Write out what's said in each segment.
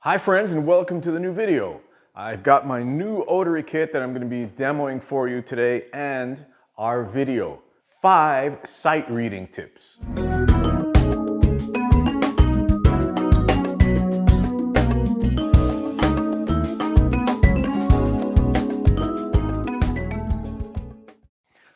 Hi friends, and welcome to the new video. I've got my new Otary kit that I'm going to be demoing for you today and our video. 5 sight reading tips.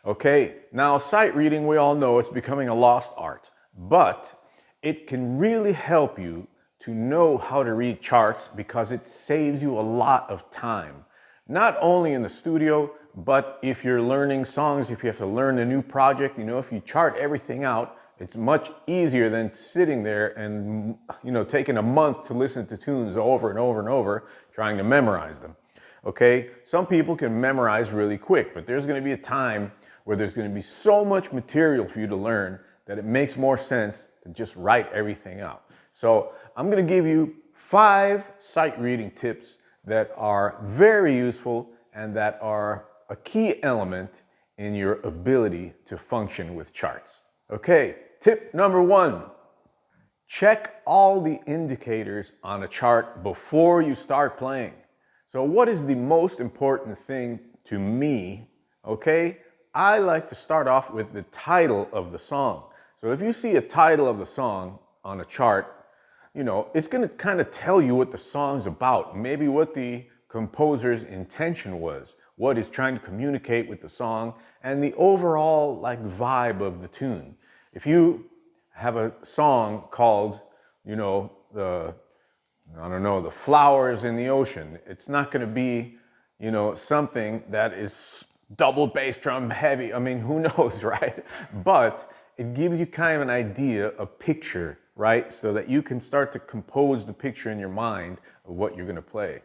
Okay, now sight reading, we all know it's becoming a lost art, but it can really help you to know how to read charts because it saves you a lot of time. Not only in the studio, but if you're learning songs, if you have to learn a new project, if you chart everything out, it's much easier than sitting there and, taking a month to listen to tunes over and over and over, trying to memorize them. Okay, some people can memorize really quick, but there's going to be a time where there's going to be so much material for you to learn that it makes more sense to just write everything out. So I'm going to give you 5 sight reading tips that are very useful and that are a key element in your ability to function with charts. Okay, tip number 1. Check all the indicators on a chart before you start playing. So what is the most important thing to me? Okay, I like to start off with the title of the song. So if you see a title of the song on a chart, it's going to kind of tell you what the song's about, maybe what the composer's intention was, what he's trying to communicate with the song, and the overall vibe of the tune. If you have a song called, the flowers in the ocean, it's not going to be, something that is double bass drum heavy. I mean, who knows, right? But it gives you kind of an idea, a picture, right? So that you can start to compose the picture in your mind of what you're going to play.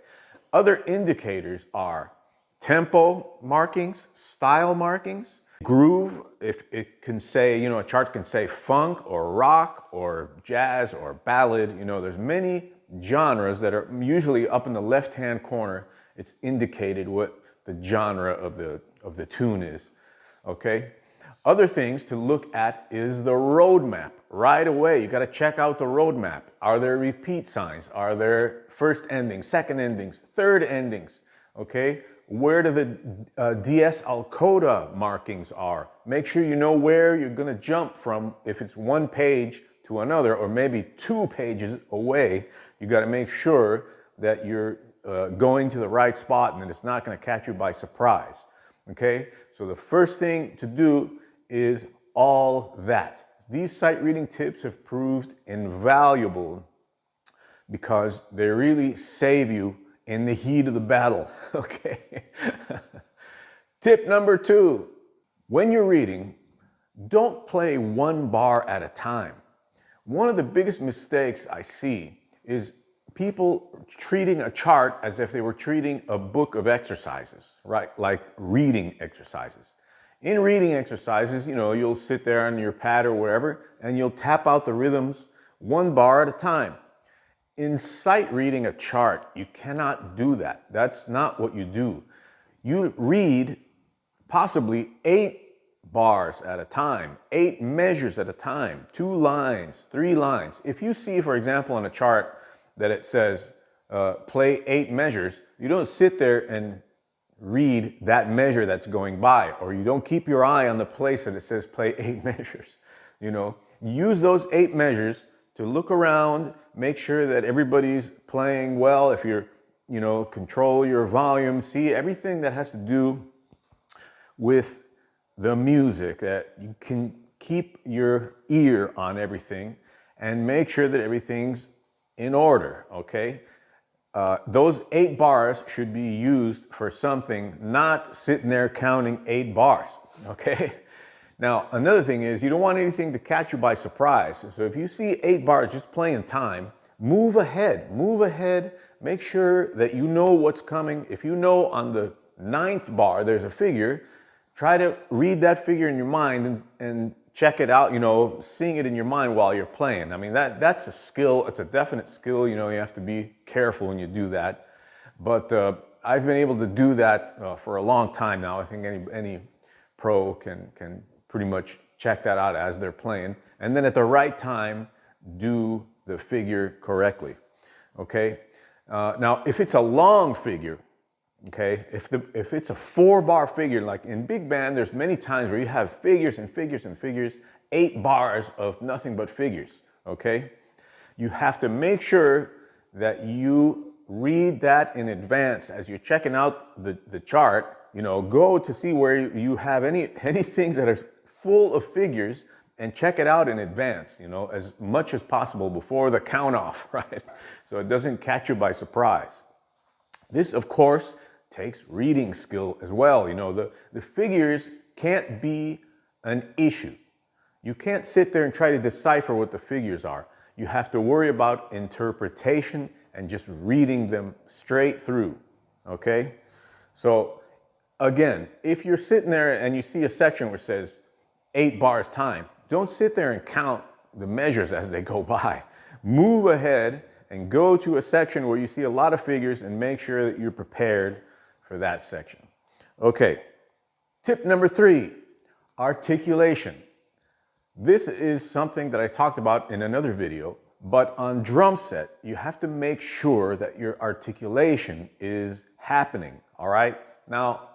Other indicators are tempo markings, style markings, groove. If it can say, a chart can say funk or rock or jazz or ballad. There's many genres that are usually up in the left-hand corner. It's indicated what the genre of the tune is. Okay. Other things to look at is the roadmap. Right away, you got to check out the roadmap. Are there repeat signs? Are there first endings, second endings, third endings? Okay, where do the DS al coda markings are? Make sure you know where you're going to jump from. If it's one page to another, or maybe 2 pages away, you got to make sure that you're going to the right spot and that it's not going to catch you by surprise. Okay, so the first thing to do is all that. These sight reading tips have proved invaluable because they really save you in the heat of the battle. Okay. Tip number 2. When you're reading, don't play one bar at a time. One of the biggest mistakes I see is people treating a chart as if they were treating a book of exercises, right? Like reading exercises. In reading exercises, you'll sit there on your pad or wherever, and you'll tap out the rhythms one bar at a time. In sight reading a chart, you cannot do that. That's not what you do. You read possibly 8 bars at a time, 8 measures at a time, 2 lines, 3 lines. If you see, for example, on a chart that it says play 8 measures, you don't sit there and read that measure that's going by, or you don't keep your eye on the place that it says play 8 measures. Use those 8 measures to look around, make sure that everybody's playing well. If you're, control your volume, see everything that has to do with the music, that you can keep your ear on everything and make sure that everything's in order, okay? Those 8 bars should be used for something, not sitting there counting 8 bars, okay? Now, another thing is you don't want anything to catch you by surprise. So if you see 8 bars just playing time, move ahead, make sure that you know what's coming. If you know on the 9th bar there's a figure, try to read that figure in your mind and check it out, seeing it in your mind while you're playing. I mean, that's a skill. It's a definite skill. You have to be careful when you do that. But I've been able to do that for a long time now. I think any pro can pretty much check that out as they're playing. And then at the right time, do the figure correctly. Okay? Now, if it's a long figure, okay, if it's a 4-bar figure, like in big band, there's many times where you have figures and figures and figures, 8 bars of nothing but figures, okay? You have to make sure that you read that in advance as you're checking out the chart. You know, go to see where you have any things that are full of figures and check it out in advance, you know, as much as possible before the count off, right? So it doesn't catch you by surprise. This, of course, takes reading skill as well. You know, the figures can't be an issue. You can't sit there and try to decipher what the figures are. You have to worry about interpretation and just reading them straight through, okay? So again, if you're sitting there and you see a section where it says 8 bars time, don't sit there and count the measures as they go by. Move ahead and go to a section where you see a lot of figures and make sure that you're prepared for that section. Okay, tip number 3, articulation. This is something that I talked about in another video, but on drum set, you have to make sure that your articulation is happening, all right? Now,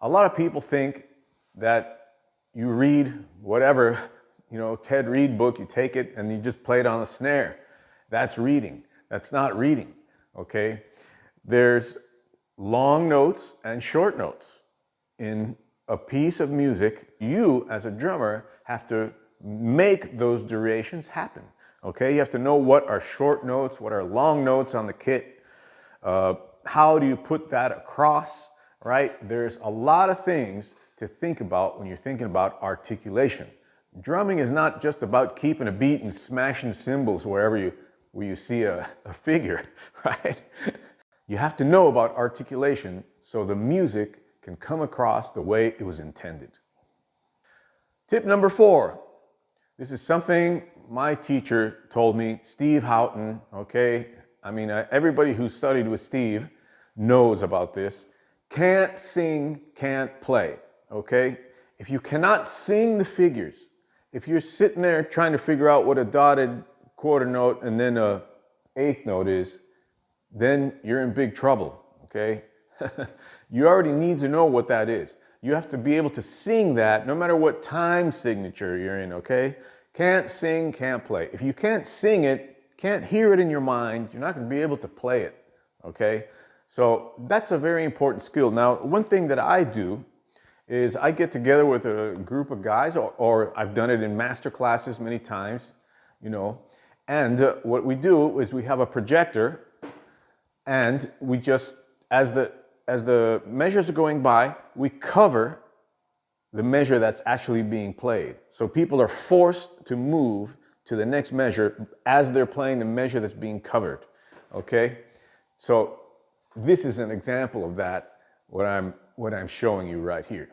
a lot of people think that you read whatever, you know, Ted Reed book, you take it and you just play it on a snare. That's reading. That's not reading, okay? There's long notes and short notes. In a piece of music, you as a drummer have to make those durations happen, okay? You have to know what are short notes, what are long notes on the kit. How do you put that across, right? There's a lot of things to think about when you're thinking about articulation. Drumming is not just about keeping a beat and smashing cymbals where you see a figure, right? You have to know about articulation so the music can come across the way it was intended. Tip number 4. This is something my teacher told me, Steve Houghton, okay? I mean, everybody who studied with Steve knows about this. Can't sing, can't play, okay? If you cannot sing the figures, if you're sitting there trying to figure out what a dotted quarter note and then a eighth note is, then you're in big trouble, okay? You already need to know what that is. You have to be able to sing that no matter what time signature you're in, okay? Can't sing, can't play. If you can't sing it, can't hear it in your mind, you're not going to be able to play it, okay? So that's a very important skill. Now, one thing that I do is I get together with a group of guys, or I've done it in master classes many times, you know, and what we do is we have a projector, and we just, as the measures are going by, we cover the measure that's actually being played. So people are forced to move to the next measure as they're playing the measure that's being covered, okay? So this is an example of that, what I'm showing you right here.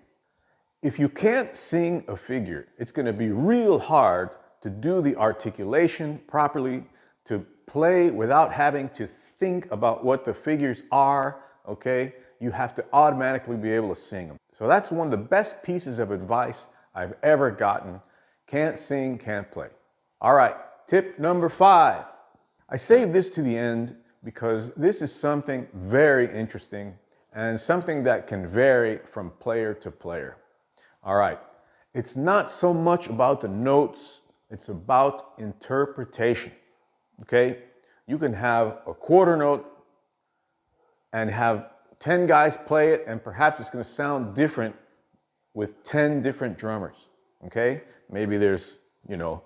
If you can't sing a figure, it's going to be real hard to do the articulation properly, to play without having to think about what the figures are, okay? You have to automatically be able to sing them. So that's one of the best pieces of advice I've ever gotten. Can't sing, can't play. All right, tip number 5. I saved this to the end because this is something very interesting and something that can vary from player to player. All right, it's not so much about the notes, it's about interpretation, okay? You can have a quarter note and have 10 guys play it, and perhaps it's going to sound different with 10 different drummers, okay? Maybe there's, you know,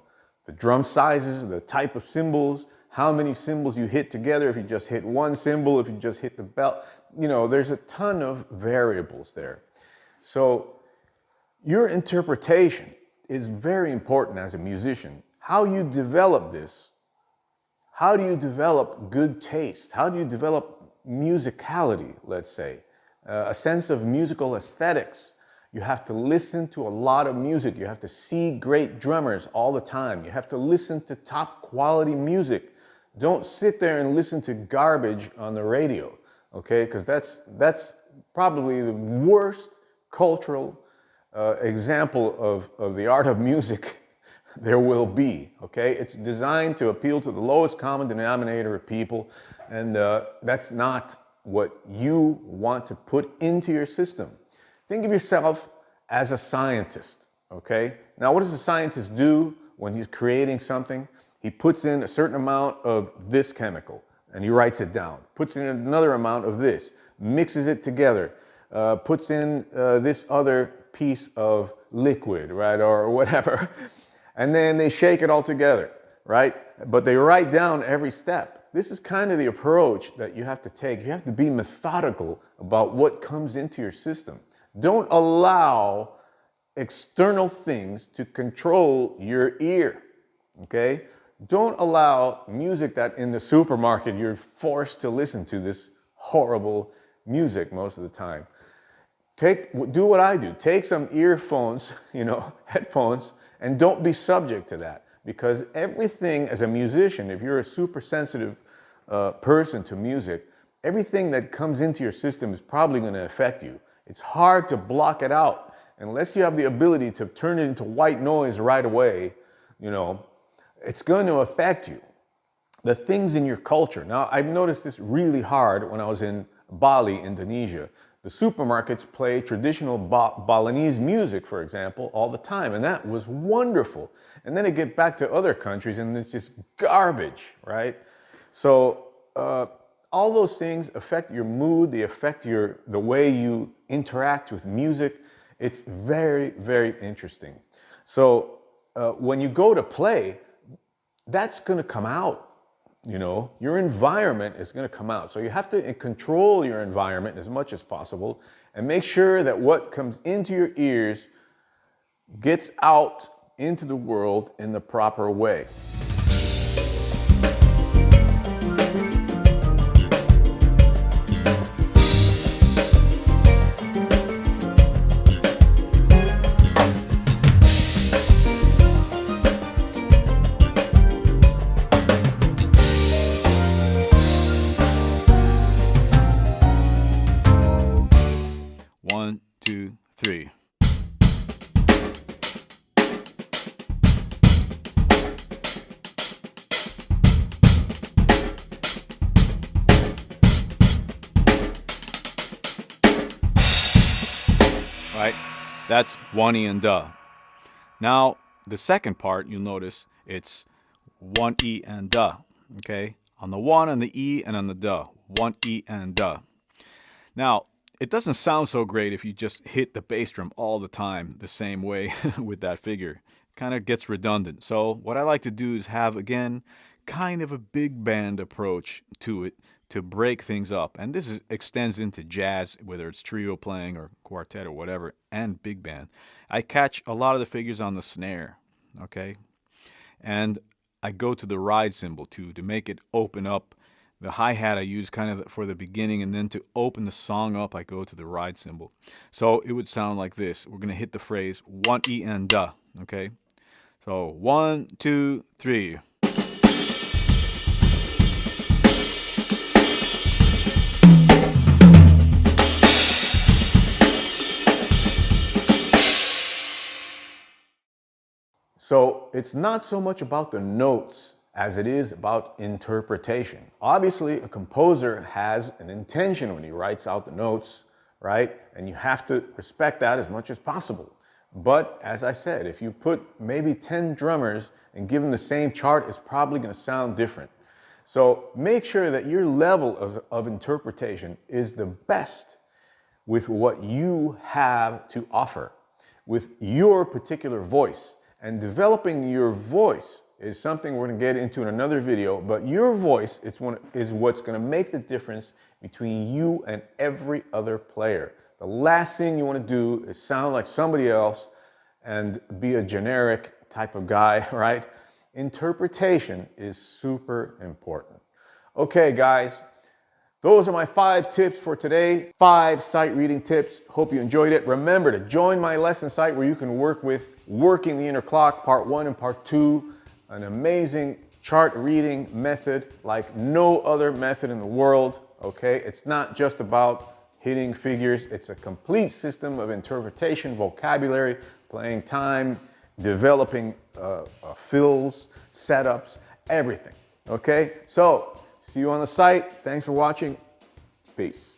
the drum sizes, the type of cymbals, how many cymbals you hit together, if you just hit one cymbal, if you just hit the bell, you know, there's a ton of variables there. So your interpretation is very important as a musician. How you develop this, how do you develop good taste? How do you develop musicality, let's say, a sense of musical aesthetics? You have to listen to a lot of music. You have to see great drummers all the time. You have to listen to top quality music. Don't sit there and listen to garbage on the radio, okay? Because that's probably the worst cultural example of the art of music there will be, okay? It's designed to appeal to the lowest common denominator of people. And that's not what you want to put into your system. Think of yourself as a scientist, okay? Now, what does a scientist do when he's creating something? He puts in a certain amount of this chemical and he writes it down, puts in another amount of this, mixes it together, puts in this other piece of liquid, right, or whatever, and then they shake it all together, right? But they write down every step. This is kind of the approach that you have to take. You have to be methodical about what comes into your system. Don't allow external things to control your ear, okay? Don't allow music that in the supermarket you're forced to listen to this horrible music most of the time. Do what I do. Take some earphones, headphones, and don't be subject to that. Because everything as a musician, if you're a super sensitive person to music, everything that comes into your system is probably going to affect you. It's hard to block it out unless you have the ability to turn it into white noise right away. It's going to affect you. The things in your culture. Now, I've noticed this really hard when I was in Bali, Indonesia. The supermarkets play traditional Balinese music, for example, all the time, and that was wonderful. And then I get back to other countries and it's just garbage, right? So all those things affect your mood, they affect the way you interact with music. It's very, very interesting. So when you go to play, that's going to come out. Your environment is going to come out. So you have to control your environment as much as possible and make sure that what comes into your ears gets out into the world in the proper way. One, two, three. Right? That's one E and duh. Now, the second part, you'll notice it's one E and duh. Okay? On the one, on the E, and on the duh. One E and duh. Now, it doesn't sound so great if you just hit the bass drum all the time the same way with that figure. Kind of gets redundant. So what I like to do is have, again, kind of a big band approach to it to break things up. And this extends into jazz, whether it's trio playing or quartet or whatever, and big band. I catch a lot of the figures on the snare, okay? And I go to the ride cymbal too to make it open up. The hi-hat I use kind of for the beginning, and then to open the song up, I go to the ride cymbal. So it would sound like this. We're going to hit the phrase one E and duh, okay? So 1, 2, 3. So it's not so much about the notes as it is about interpretation. Obviously, a composer has an intention when he writes out the notes, right? And you have to respect that as much as possible. But as I said, if you put maybe 10 drummers and give them the same chart, it's probably going to sound different. So make sure that your level of interpretation is the best with what you have to offer, with your particular voice. And developing your voice is something we're going to get into in another video, but your voice is what's going to make the difference between you and every other player. The last thing you want to do is sound like somebody else and be a generic type of guy, right? Interpretation is super important. Okay, guys, those are my 5 tips for today. 5 sight reading tips. Hope you enjoyed it. Remember to join my lesson site where you can work with Working the Inner Clock, Part 1 and Part 2. An amazing chart reading method like no other method in the world, okay? It's not just about hitting figures. It's a complete system of interpretation, vocabulary, playing time, developing fills, setups, everything, okay? So See you on the site. Thanks for watching. Peace.